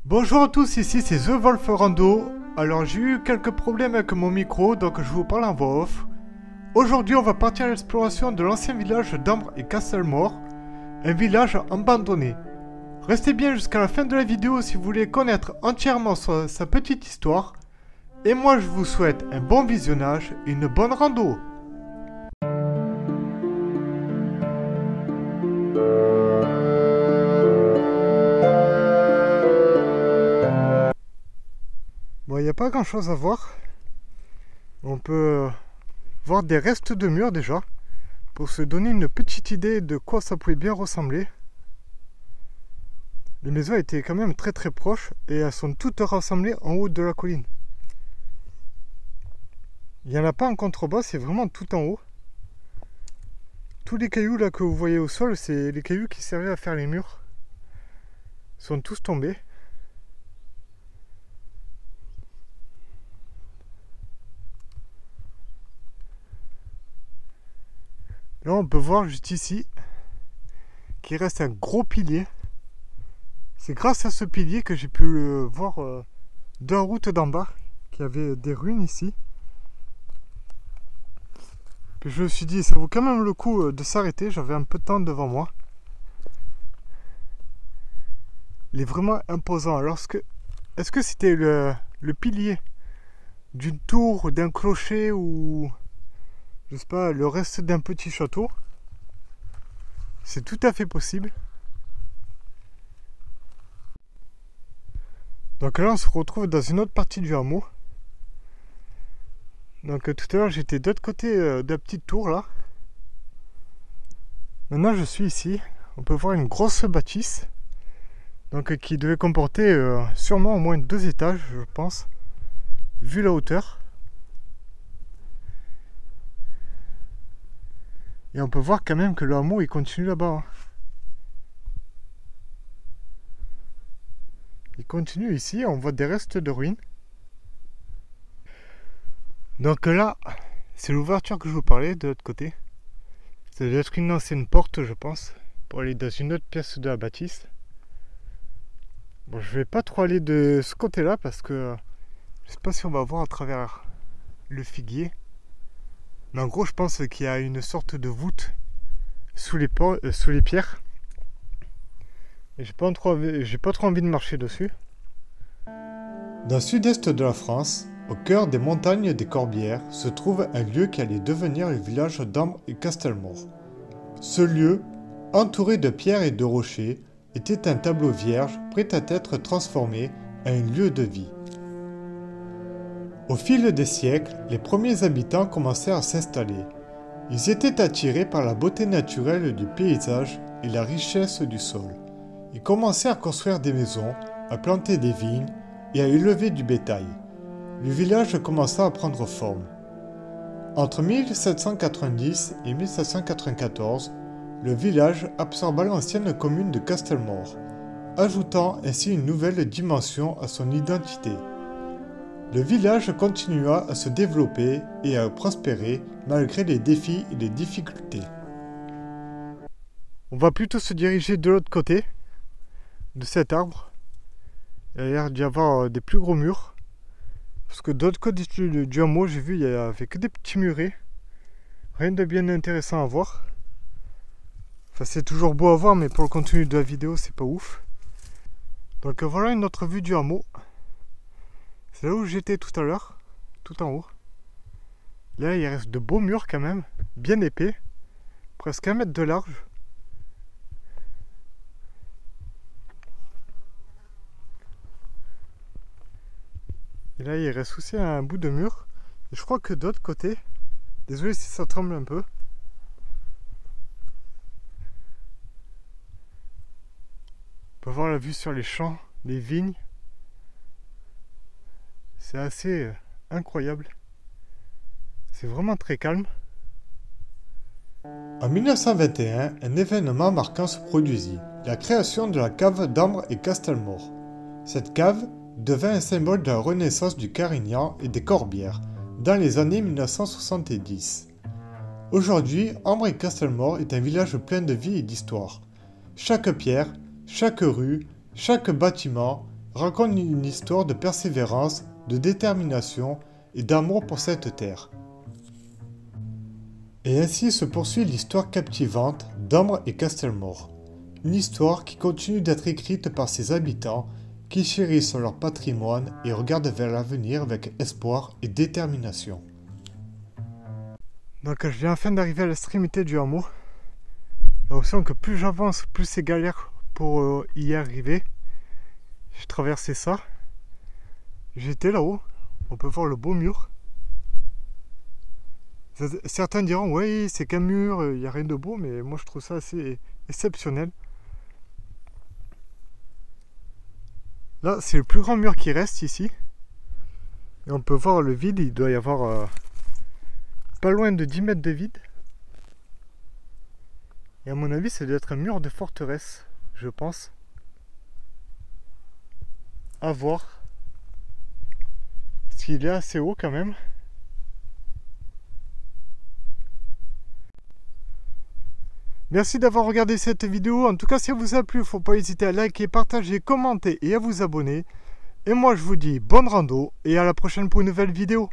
Bonjour à tous, ici c'est The Wolf Rando. Alors j'ai eu quelques problèmes avec mon micro, donc je vous parle en voix off. Aujourd'hui on va partir à l'exploration de l'ancien village d'Ambre et Castlemore, un village abandonné. Restez bien jusqu'à la fin de la vidéo si vous voulez connaître entièrement sa petite histoire. Et moi je vous souhaite un bon visionnage et une bonne rando. Bon, il n'y a pas grand chose à voir. On peut voir des restes de murs déjà, pour se donner une petite idée de quoi ça pouvait bien ressembler. Les maisons étaient quand même très très proches et elles sont toutes rassemblées en haut de la colline. Il n'y en a pas en contrebas, c'est vraiment tout en haut. Tous les cailloux là que vous voyez au sol, c'est les cailloux qui servaient à faire les murs. Ils sont tous tombés. Là on peut voir juste ici qu'il reste un gros pilier. C'est grâce à ce pilier que j'ai pu le voir de la route d'en bas, qu'il y avait des ruines ici. Puis je me suis dit, ça vaut quand même le coup de s'arrêter, j'avais un peu de temps devant moi. Il est vraiment imposant. Alors, est-ce que c'était le pilier d'une tour, d'un clocher ou, je sais pas, le reste d'un petit château? C'est tout à fait possible. Donc là, on se retrouve dans une autre partie du hameau. Donc tout à l'heure, j'étais de l'autre côté de la petite tour là. Maintenant, je suis ici. On peut voir une grosse bâtisse. Donc qui devait comporter sûrement au moins 2 étages, je pense. Vu la hauteur. Et on peut voir quand même que le hameau, il continue là-bas. Il continue ici, on voit des restes de ruines. Donc là, c'est l'ouverture que je vous parlais de l'autre côté. Ça doit être une ancienne porte, je pense, pour aller dans une autre pièce de la bâtisse. Bon, je vais pas trop aller de ce côté-là parce que je sais pas si on va voir à travers le figuier. Mais en gros, je pense qu'il y a une sorte de voûte sous les pierres. Et j'ai pas trop envie de marcher dessus. Dans le sud-est de la France, au cœur des montagnes des Corbières, se trouve un lieu qui allait devenir le village d'Ambre et Castlemore. Ce lieu, entouré de pierres et de rochers, était un tableau vierge prêt à être transformé en un lieu de vie. Au fil des siècles, les premiers habitants commencèrent à s'installer. Ils étaient attirés par la beauté naturelle du paysage et la richesse du sol. Ils commençaient à construire des maisons, à planter des vignes et à élever du bétail. Le village commença à prendre forme. Entre 1790 et 1794, le village absorba l'ancienne commune de Castlemore, ajoutant ainsi une nouvelle dimension à son identité. Le village continua à se développer et à prospérer malgré les défis et les difficultés. On va plutôt se diriger de l'autre côté de cet arbre. Il y a l'air d'y avoir des plus gros murs. Parce que de l'autre côté du hameau, j'ai vu, il n'y avait que des petits murets. Rien de bien intéressant à voir. Enfin, c'est toujours beau à voir, mais pour le contenu de la vidéo, c'est pas ouf. Donc voilà une autre vue du hameau. C'est là où j'étais tout à l'heure, tout en haut. Là, il reste de beaux murs quand même, bien épais, presque 1 mètre de large. Et là, il reste aussi un bout de mur. Et je crois que de l'autre côté, désolé si ça tremble un peu. On peut voir la vue sur les champs, les vignes. C'est assez incroyable. C'est vraiment très calme. En 1921, un événement marquant se produisit, la création de la cave d'Ambre et Castlemore. Cette cave devint un symbole de la renaissance du Carignan et des Corbières dans les années 1970. Aujourd'hui, Ambre et Castlemore est un village plein de vie et d'histoire. Chaque pierre, chaque rue, chaque bâtiment raconte une histoire de persévérance, de détermination et d'amour pour cette terre. Et ainsi se poursuit l'histoire captivante d'Ambre et Castelmaure. Une histoire qui continue d'être écrite par ses habitants qui chérissent leur patrimoine et regardent vers l'avenir avec espoir et détermination. Donc je viens enfin d'arriver à l'extrémité du hameau. J'ai l'impression que plus j'avance, plus c'est galère pour y arriver. J'ai traversé ça. J'étais là-haut. On peut voir le beau mur. Certains diront, oui, c'est qu'un mur, il n'y a rien de beau, mais moi je trouve ça assez exceptionnel. Là, c'est le plus grand mur qui reste ici. Et on peut voir le vide, il doit y avoir pas loin de 10 mètres de vide. Et à mon avis, ça doit être un mur de forteresse, je pense. À voir. Parce qu'il est assez haut quand même. Merci d'avoir regardé cette vidéo. En tout cas, si elle vous a plu, il ne faut pas hésiter à liker, partager, commenter et à vous abonner. Et moi, je vous dis bonne rando et à la prochaine pour une nouvelle vidéo.